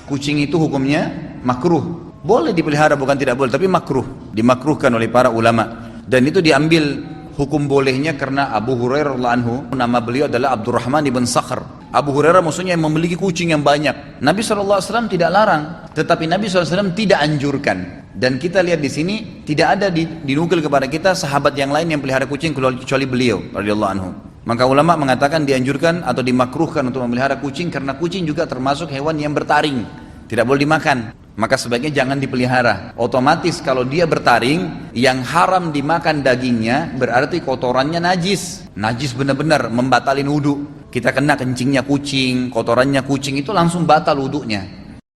Kucing itu hukumnya makruh. Boleh dipelihara, bukan tidak boleh, tapi makruh. Dimakruhkan oleh para ulama. Dan itu diambil hukum bolehnya karena Abu Hurairah radhiyallahu anhu, nama beliau adalah Abdurrahman ibn Sakhr. Abu Hurairah maksudnya yang memiliki kucing yang banyak. Nabi SAW tidak larang, tetapi Nabi SAW tidak anjurkan. Dan kita lihat di sini tidak ada dinukil kepada kita sahabat yang lain yang pelihara kucing kecuali beliau radhiyallahu anhu. Maka ulama mengatakan dianjurkan atau dimakruhkan untuk memelihara kucing karena kucing juga termasuk hewan yang bertaring, tidak boleh dimakan. Maka sebaiknya jangan dipelihara. Otomatis kalau dia bertaring, yang haram dimakan dagingnya berarti kotorannya najis. Najis benar-benar membatalin wudu. Kita kena kencingnya kucing, kotorannya kucing itu langsung batal wudunya.